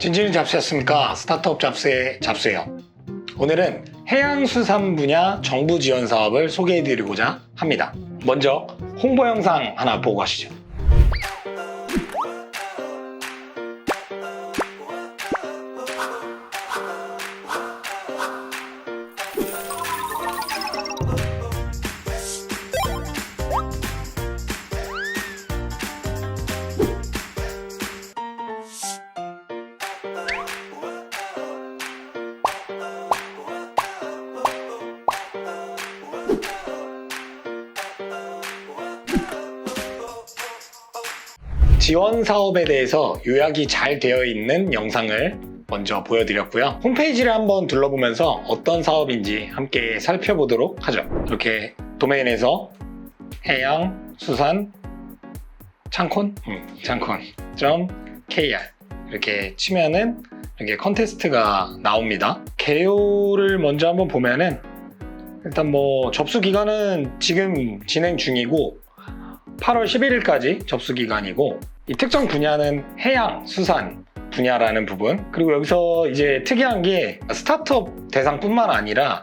진진이 잡수였습니까? 스타트업 잡수의 잡수예요. 오늘은 해양수산 분야 정부 지원 사업을 소개해드리고자 합니다. 먼저 홍보 영상 하나 보고 가시죠. 지원 사업에 대해서 요약이 잘 되어 있는 영상을 먼저 보여드렸고요. 홈페이지를 한번 둘러보면서 어떤 사업인지 함께 살펴보도록 하죠. 이렇게 도메인에서 해양수산 창콘.kr 이렇게 치면은 이렇게 컨테스트가 나옵니다. 개요를 먼저 한번 보면은 일단 접수 기간은 지금 진행 중이고 8월 11일까지 접수 기간이고, 이 특정 분야는 해양, 수산 분야라는 부분, 그리고 여기서 이제 특이한 게 스타트업 대상뿐만 아니라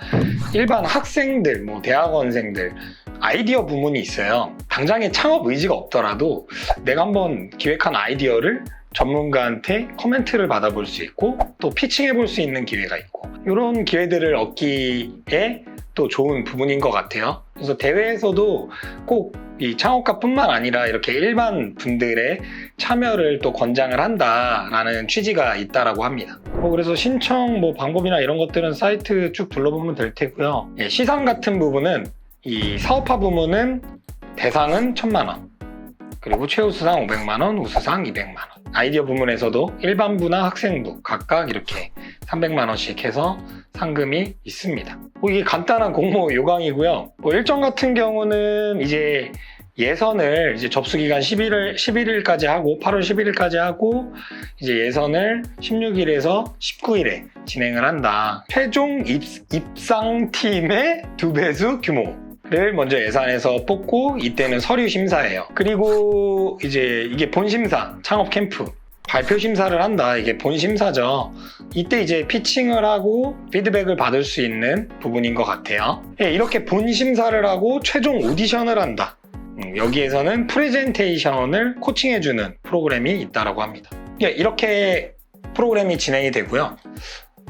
일반 학생들, 대학원생들 아이디어 부문이 있어요. 당장에 창업 의지가 없더라도 내가 한번 기획한 아이디어를 전문가한테 코멘트를 받아볼 수 있고 또 피칭해 볼 수 있는 기회가 있고, 이런 기회들을 얻기에 또 좋은 부분인 것 같아요. 그래서 대회에서도 꼭 이 창업가뿐만 아니라 이렇게 일반 분들의 참여를 또 권장을 한다라는 취지가 있다라고 합니다. 그래서 신청 방법이나 이런 것들은 사이트 쭉 둘러보면 될 테고요. 시상 같은 부분은 이 사업화 부문은 대상은 1,000만 원, 그리고 최우수상 500만 원, 우수상 200만 원. 아이디어 부문에서도 일반부나 학생부 각각 이렇게 300만 원씩 해서 상금이 있습니다. 이게 간단한 공모 요강이고요. 일정 같은 경우는 이제 예선을 이제 접수 기간 11일까지 하고 8월 11일까지 하고 이제 예선을 16일에서 19일에 진행을 한다. 최종 입상팀의 2배수 규모를 먼저 예산에서 뽑고, 이때는 서류 심사예요. 그리고 이제 이게 본심사, 창업 캠프 발표 심사를 한다. 이게 본심사죠. 이때 이제 피칭을 하고 피드백을 받을 수 있는 부분인 것 같아요. 이렇게 본심사를 하고 최종 오디션을 한다. 여기에서는 프레젠테이션을 코칭해주는 프로그램이 있다고 합니다. 이렇게 프로그램이 진행이 되고요.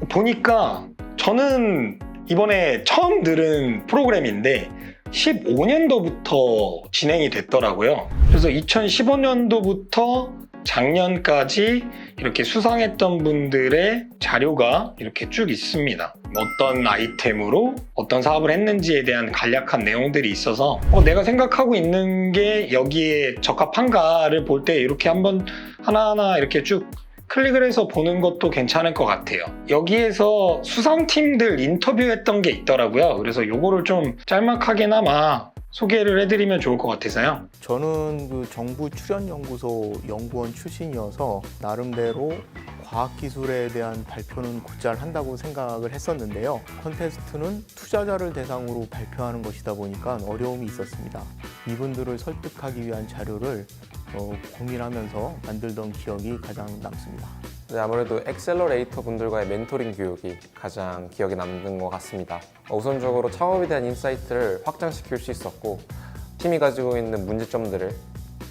보니까 저는 이번에 처음 들은 프로그램인데 15년도부터 진행이 됐더라고요. 그래서 2015년도부터 작년까지 이렇게 수상했던 분들의 자료가 이렇게 쭉 있습니다. 어떤 아이템으로 어떤 사업을 했는지에 대한 간략한 내용들이 있어서 내가 생각하고 있는 게 여기에 적합한가를 볼 때 이렇게 한번 하나하나 이렇게 쭉 클릭을 해서 보는 것도 괜찮을 것 같아요. 여기에서 수상팀들 인터뷰했던 게 있더라고요. 그래서 요거를 좀 짤막하게나마 소개를 해드리면 좋을 것 같아서요. 저는 그 정부출연연구소 연구원 출신이어서 나름대로 과학기술에 대한 발표는 곧잘 한다고 생각을 했었는데요. 콘테스트는 투자자를 대상으로 발표하는 것이다 보니까 어려움이 있었습니다. 이분들을 설득하기 위한 자료를 고민하면서 만들던 기억이 가장 남습니다. 네, 아무래도 엑셀러레이터 분들과의 멘토링 교육이 가장 기억에 남는 것 같습니다. 우선적으로 창업에 대한 인사이트를 확장시킬 수 있었고, 팀이 가지고 있는 문제점들을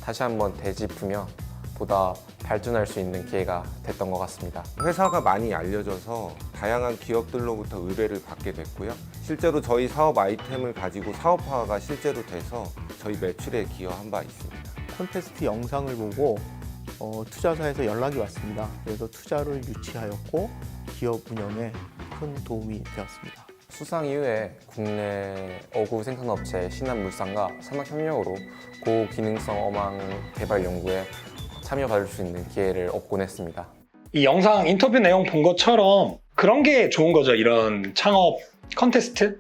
다시 한번 되짚으며 보다 발전할 수 있는 기회가 됐던 것 같습니다. 회사가 많이 알려져서 다양한 기업들로부터 의뢰를 받게 됐고요. 실제로 저희 사업 아이템을 가지고 사업화가 실제로 돼서 저희 매출에 기여한 바 있습니다. 콘테스트 영상을 보고 투자사에서 연락이 왔습니다. 그래서 투자를 유치하였고 기업 운영에 큰 도움이 되었습니다. 수상 이후에 국내 어구 생산업체 신한물산과 산학협력으로 고기능성 어망 개발 연구에 참여받을 수 있는 기회를 얻곤 했습니다. 이 영상 인터뷰 내용 본 것처럼 그런 게 좋은 거죠. 이런 창업 컨테스트,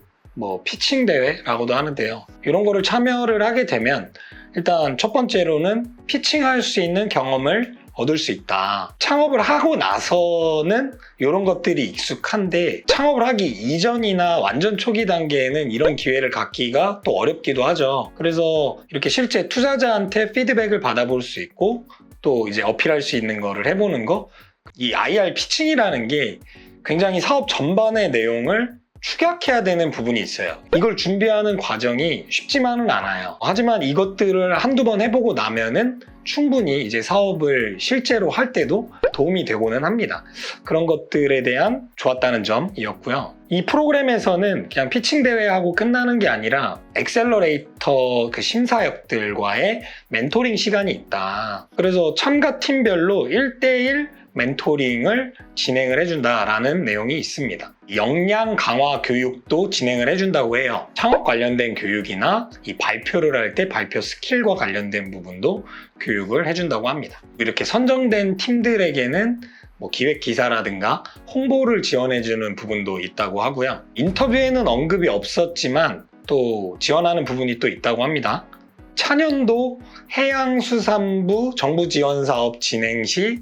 피칭 대회라고도 하는데요. 이런 거를 참여를 하게 되면 일단 첫 번째로는 피칭할 수 있는 경험을 얻을 수 있다. 창업을 하고 나서는 이런 것들이 익숙한데 창업을 하기 이전이나 완전 초기 단계에는 이런 기회를 갖기가 또 어렵기도 하죠. 그래서 이렇게 실제 투자자한테 피드백을 받아볼 수 있고 또 이제 어필할 수 있는 거를 해보는 거, 이 IR 피칭이라는 게 굉장히 사업 전반의 내용을 축약해야 되는 부분이 있어요. 이걸 준비하는 과정이 쉽지만은 않아요. 하지만 이것들을 한두 번 해보고 나면은 충분히 이제 사업을 실제로 할 때도 도움이 되고는 합니다. 그런 것들에 대한 좋았다는 점이었고요. 이 프로그램에서는 그냥 피칭 대회하고 끝나는 게 아니라 엑셀러레이터 그 심사역들과의 멘토링 시간이 있다. 그래서 참가 팀별로 1대1 멘토링을 진행을 해준다라는 내용이 있습니다. 역량 강화 교육도 진행을 해준다고 해요. 창업 관련된 교육이나 이 발표를 할 때 발표 스킬과 관련된 부분도 교육을 해준다고 합니다. 이렇게 선정된 팀들에게는 뭐 기획 기사라든가 홍보를 지원해주는 부분도 있다고 하고요. 인터뷰에는 언급이 없었지만 또 지원하는 부분이 또 있다고 합니다. 차년도 해양수산부 정부 지원 사업 진행 시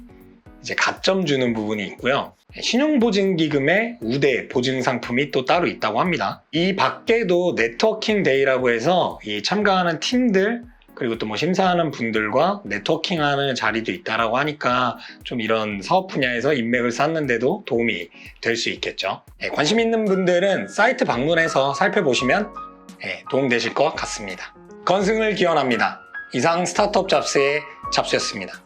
이제 가점 주는 부분이 있고요. 신용보증기금의 우대 보증 상품이 또 따로 있다고 합니다. 이 밖에도 네트워킹 데이라고 해서 이 참가하는 팀들 그리고 또 뭐 심사하는 분들과 네트워킹하는 자리도 있다라고 하니까 좀 이런 사업 분야에서 인맥을 쌓는 데도 도움이 될 수 있겠죠. 관심 있는 분들은 사이트 방문해서 살펴보시면 도움되실 것 같습니다. 건승을 기원합니다. 이상 스타트업 잡스의 잡스였습니다.